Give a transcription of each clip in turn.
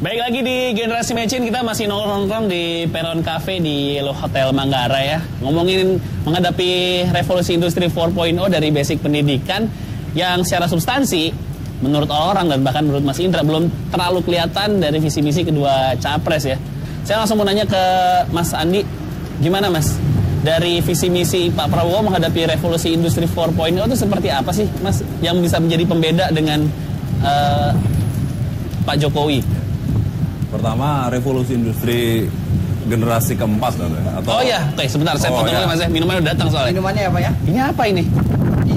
Baik lagi di Generasi Mecin, kita masih nongkrong di Peron Cafe di Yellow Hotel Manggarai ya. Ngomongin menghadapi revolusi industri 4.0 dari basic pendidikan yang secara substansi menurut orang dan bahkan menurut Mas Indra belum terlalu kelihatan dari visi misi kedua capres ya. Saya langsung mau nanya ke Mas Andi, gimana Mas? Dari visi misi Pak Prabowo menghadapi revolusi industri 4.0 itu seperti apa sih Mas yang bisa menjadi pembeda dengan Pak Jokowi? Pertama, revolusi industri generasi keempat atau... Oh ya, oke sebentar saya potong dulu Mas ya. Minumannya udah datang soalnya. Minumannya apa ya? Ini apa ini?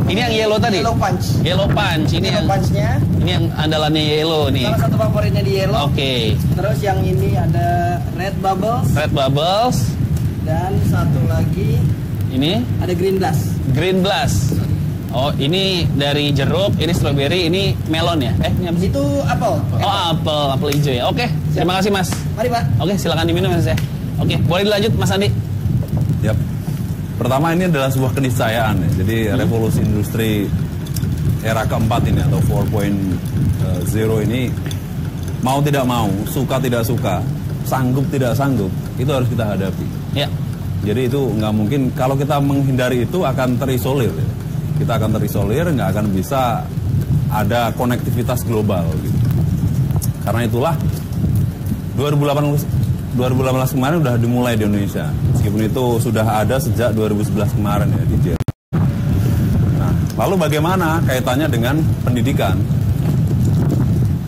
Ini yang yellow tadi. Yellow punch. Yellow punch. Ini yellow yang punchnya. Ini yang andalannya yellow nih. Salah satu favoritnya di yellow. Oke. Terus yang ini ada red bubbles. Red bubbles. Dan satu lagi. Ini? Ada green blast. Green blast. Oh, ini dari jeruk, ini strawberry, ini melon ya? Ini apa sih? Itu apel. Oh, apel hijau ya. Oke, terima kasih Mas. Mari Pak. Oke, silakan diminum Mas ya. Oke, boleh dilanjut Mas Andi. Yap. Pertama ini adalah sebuah keniscayaan ya. Jadi revolusi industri era keempat ini atau 4.0 ini mau tidak mau, suka tidak suka, sanggup tidak sanggup, itu harus kita hadapi. Ya. Jadi itu nggak mungkin, kalau kita menghindari itu akan terisolir ya. Kita akan terisolir, nggak akan bisa ada konektivitas global gitu. Karena itulah 2018 kemarin sudah dimulai di Indonesia, meskipun itu sudah ada sejak 2011 kemarin ya di Jerman. Nah, lalu bagaimana kaitannya dengan pendidikan?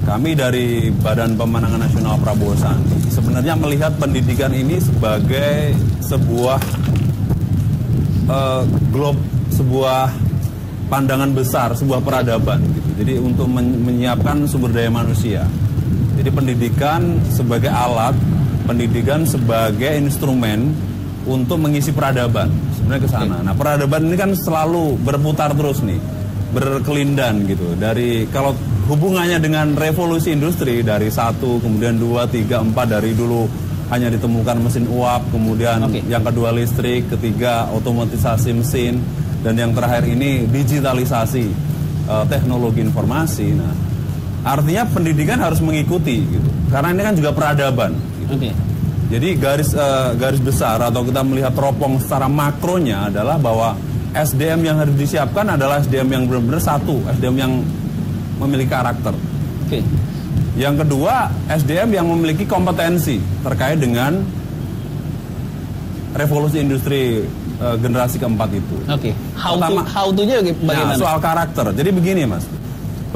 Kami dari Badan Pemenangan Nasional Prabowo Sandi sebenarnya melihat pendidikan ini sebagai sebuah sebuah pandangan besar, sebuah peradaban gitu. Jadi untuk menyiapkan sumber daya manusia. Jadi pendidikan sebagai alat, pendidikan sebagai instrumen untuk mengisi peradaban. Sebenarnya ke sana. Nah, peradaban ini kan selalu berputar terus nih, berkelindan gitu. Dari kalau hubungannya dengan revolusi industri dari 1, kemudian 2, 3, 4 dari dulu hanya ditemukan mesin uap, kemudian yang kedua listrik, ketiga otomatisasi mesin, dan yang terakhir ini digitalisasi teknologi informasi. Nah, artinya pendidikan harus mengikuti gitu. Karena ini kan juga peradaban gitu. Jadi garis besar atau kita melihat teropong secara makronya adalah bahwa SDM yang harus disiapkan adalah SDM yang benar-benar satu, SDM yang memiliki karakter. Yang kedua, SDM yang memiliki kompetensi terkait dengan revolusi industri generasi keempat itu. How to-nya bagaimana? Nah, soal karakter. Jadi begini Mas,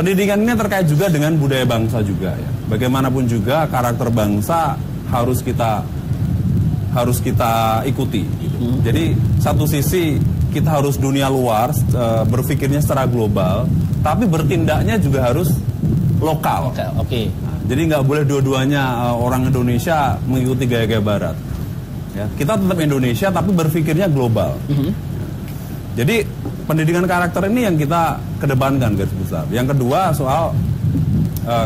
pendidikan ini terkait juga dengan budaya bangsa juga ya. Bagaimanapun juga karakter bangsa harus kita ikuti. Gitu. Jadi satu sisi kita harus dunia luar, berpikirnya secara global, tapi bertindaknya juga harus lokal. Nah, jadi nggak boleh dua-duanya orang Indonesia mengikuti gaya-gaya Barat. Ya, kita tetap Indonesia tapi berpikirnya global. Jadi pendidikan karakter ini yang kita kedepankan garis besar. Yang kedua soal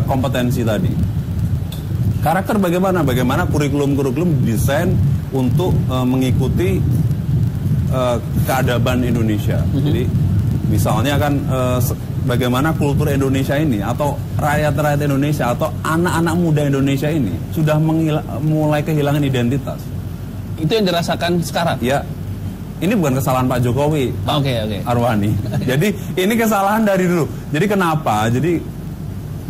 kompetensi tadi. Karakter bagaimana? Bagaimana kurikulum desain untuk mengikuti keadaban Indonesia. Jadi misalnya kan bagaimana kultur Indonesia ini atau rakyat-rakyat Indonesia atau anak-anak muda Indonesia ini sudah mulai kehilangan identitas. Itu yang dirasakan sekarang? Ya, ini bukan kesalahan Pak Jokowi, Pak Arwani. Jadi ini kesalahan dari dulu. Jadi kenapa? Jadi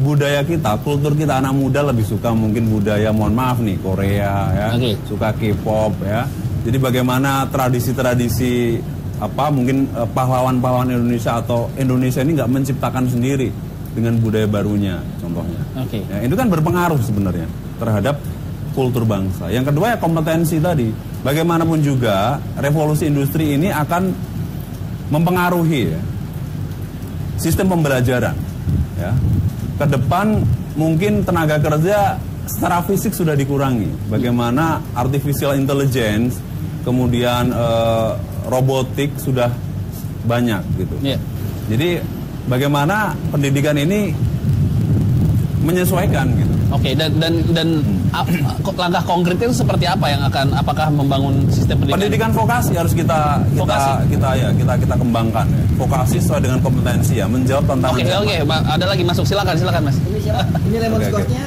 budaya kita, kultur kita anak muda lebih suka mungkin budaya, mohon maaf nih, Korea ya, suka K-pop ya. Jadi bagaimana tradisi-tradisi mungkin pahlawan-pahlawan Indonesia atau Indonesia ini nggak menciptakan sendiri dengan budaya barunya, contohnya. Ya, itu kan berpengaruh sebenarnya terhadap kultur bangsa. Yang kedua ya kompetensi tadi. Bagaimanapun juga revolusi industri ini akan mempengaruhi ya, sistem pembelajaran. Ya. Ke depan mungkin tenaga kerja secara fisik sudah dikurangi. Bagaimana artificial intelligence, kemudian robotik sudah banyak gitu. Jadi bagaimana pendidikan ini menyesuaikan gitu. Dan langkah konkretnya itu seperti apa yang apakah membangun sistem pendidikan? Pendidikan vokasi harus kita kembangkan ya. Vokasi sesuai dengan kompetensi ya, menjawab tantangan. Ada lagi masuk, silakan Mas. Ini siapa? Ini lemon squashnya.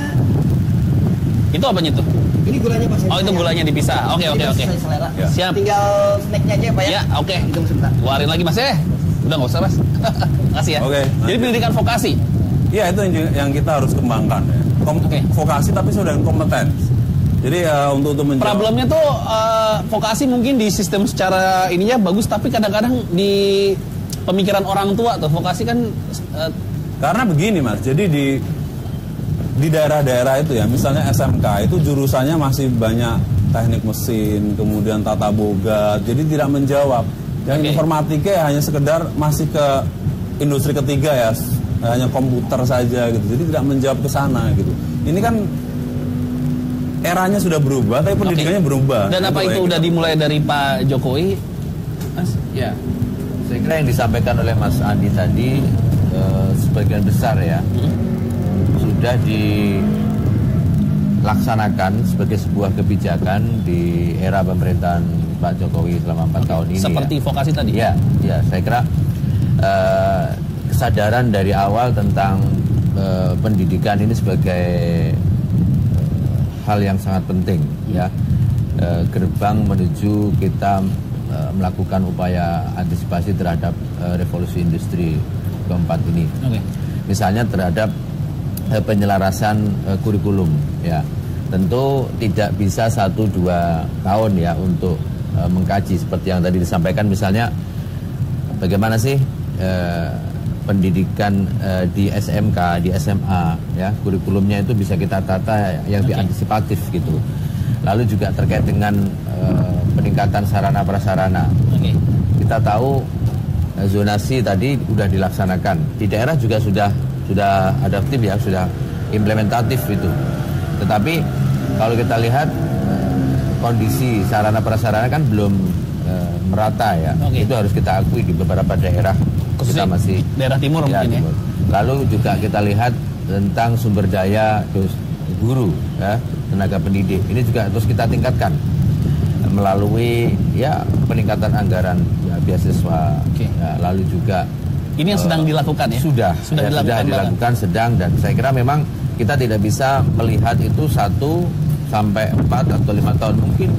Itu apanya tuh? Ini gulanya Pak. Oh, itu gulanya dipisah. Oke. Sesuai selera. Ya. Siap. Tinggal snacknya aja Pak ya. Ya, oke. Hitung sebentar. Keluarin lagi Mas. Udah nggak usah Mas. Makasih ya. Oke, Jadi nanti. pendidikan vokasi. Iya, itu yang kita harus kembangkan ya. Oke. Vokasi tapi sudah kompeten. Jadi untuk menjawab. Problemnya tuh vokasi mungkin di sistem secara ininya bagus, tapi kadang-kadang di pemikiran orang tua tuh vokasi kan Karena begini Mas, jadi di daerah-daerah itu ya, misalnya SMK itu jurusannya masih banyak teknik mesin, kemudian tata boga, jadi tidak menjawab. Yang Oke. informatika ya hanya sekedar masih ke industri ketiga ya, hanya komputer saja gitu, jadi tidak menjawab ke sana gitu. Ini kan eranya sudah berubah, tapi pendidikannya berubah. Dan apa itu udah dimulai dari Pak Jokowi, Mas? Ya, saya kira yang disampaikan oleh Mas Andi tadi sebagian besar ya sudah dilaksanakan sebagai sebuah kebijakan di era pemerintahan Pak Jokowi selama 4 tahun ini. Seperti vokasi tadi. Ya, saya kira kesadaran dari awal tentang pendidikan ini sebagai hal yang sangat penting ya, gerbang menuju kita melakukan upaya antisipasi terhadap revolusi industri keempat ini. Oke. Misalnya terhadap penyelarasan kurikulum ya, tentu tidak bisa 1-2 tahun ya untuk mengkaji seperti yang tadi disampaikan, misalnya bagaimana sih pendidikan di SMK, di SMA ya, kurikulumnya itu bisa kita tata yang lebih antisipatif gitu. Lalu juga terkait dengan peningkatan sarana prasarana. Oke. Kita tahu zonasi tadi sudah dilaksanakan, di daerah juga sudah adaptif ya, sudah implementatif itu. Tetapi kalau kita lihat kondisi sarana prasarana kan belum merata ya. Oke. Itu harus kita akui di beberapa daerah Khususnya kita masih daerah timur mungkin ya. timur. Lalu juga kita lihat tentang sumber daya guru ya, tenaga pendidik. Ini juga terus kita tingkatkan melalui ya peningkatan anggaran ya, beasiswa. Oke. Ya, lalu juga Ini yang sedang dilakukan ya? Sudah dilakukan sedang, dan saya kira memang kita tidak bisa melihat itu 1 sampai 4 atau 5 tahun. Mungkin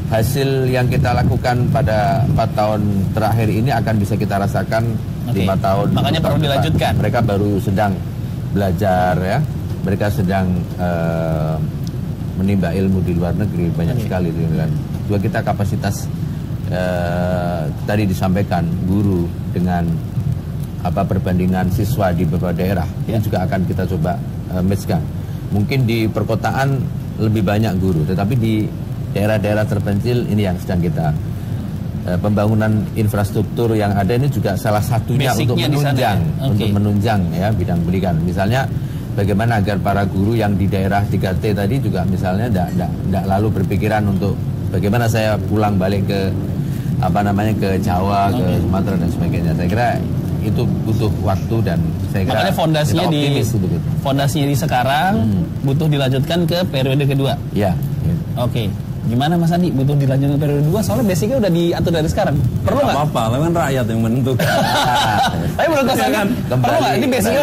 hasil yang kita lakukan pada 4 tahun terakhir ini akan bisa kita rasakan 5 tahun. Makanya perlu dilanjutkan. Mereka baru sedang belajar ya, mereka sedang menimba ilmu di luar negeri banyak sekali kan. Juga kita kapasitas tadi disampaikan guru dengan perbandingan siswa di beberapa daerah ini juga akan kita coba matchkan. Mungkin di perkotaan lebih banyak guru, tetapi di daerah-daerah terpencil ini yang sedang kita pembangunan infrastruktur yang ada ini juga salah satunya untuk menunjang, untuk menunjang ya bidang pendidikan. Misalnya bagaimana agar para guru yang di daerah 3T tadi juga misalnya tidak lalu berpikiran untuk bagaimana saya pulang balik ke ke Jawa, ke Sumatera dan sebagainya. Saya kira itu butuh waktu, dan saya kira makanya fondasinya di sekarang butuh dilanjutkan ke periode kedua. Ya. Oke. Gimana Mas Andi, butuh dilanjutkan periode 2? Soalnya basicnya udah diatur dari sekarang. Perlu nggak? Apa-apa, kan rakyat yang menentukan. Tapi menurut Mas Andi, perlu nggak? Ini basicnya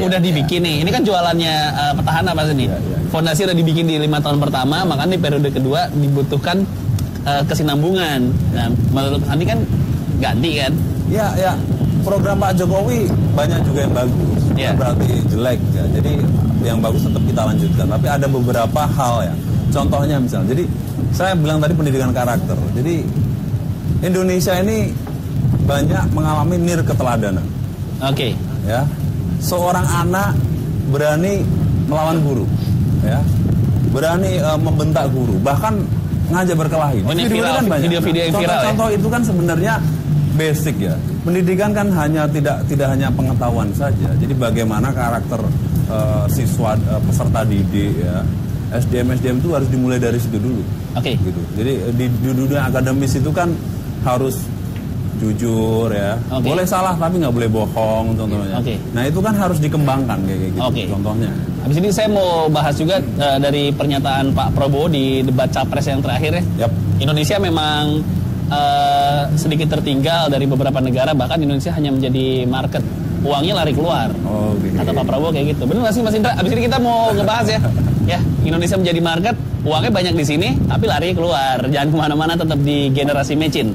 udah dibikin nih. Ini kan jualannya petahana Mas Andi. Fondasi udah dibikin di 5 tahun pertama, makanya di periode kedua dibutuhkan kesinambungan. Nah, menurut Mas Andi kan ganti kan? Ya. Program Pak Jokowi banyak juga yang bagus, bukan berarti jelek ya. Jadi yang bagus tetap kita lanjutkan. Tapi ada beberapa hal ya. Contohnya misalnya, jadi saya bilang tadi pendidikan karakter. Jadi Indonesia ini banyak mengalami nirketeladanan. Oke. Ya, seorang anak berani melawan guru, ya, berani membentak guru, bahkan ngajak berkelahi. Oh, ini viral, kan banyak. Video-video yang viral. Contoh itu kan sebenarnya basic ya. Pendidikan kan tidak hanya pengetahuan saja. Jadi bagaimana karakter siswa peserta didik ya. SDM itu harus dimulai dari situ dulu. Oke. Gitu. Jadi di dunia akademis itu kan harus jujur ya. Boleh salah tapi nggak boleh bohong contohnya. Nah itu kan harus dikembangkan kayak gitu contohnya. Habis ini saya mau bahas juga dari pernyataan Pak Prabowo di debat Capres yang terakhir ya. Indonesia memang sedikit tertinggal dari beberapa negara, bahkan Indonesia hanya menjadi market, uangnya lari keluar. Kata Pak Prabowo kayak gitu. Benar nggak sih Mas Indra? Abis ini kita mau ngebahas ya. Ya, Indonesia menjadi market, uangnya banyak di sini, tapi lari keluar. Jangan kemana-mana, tetap di Generasi Mecin.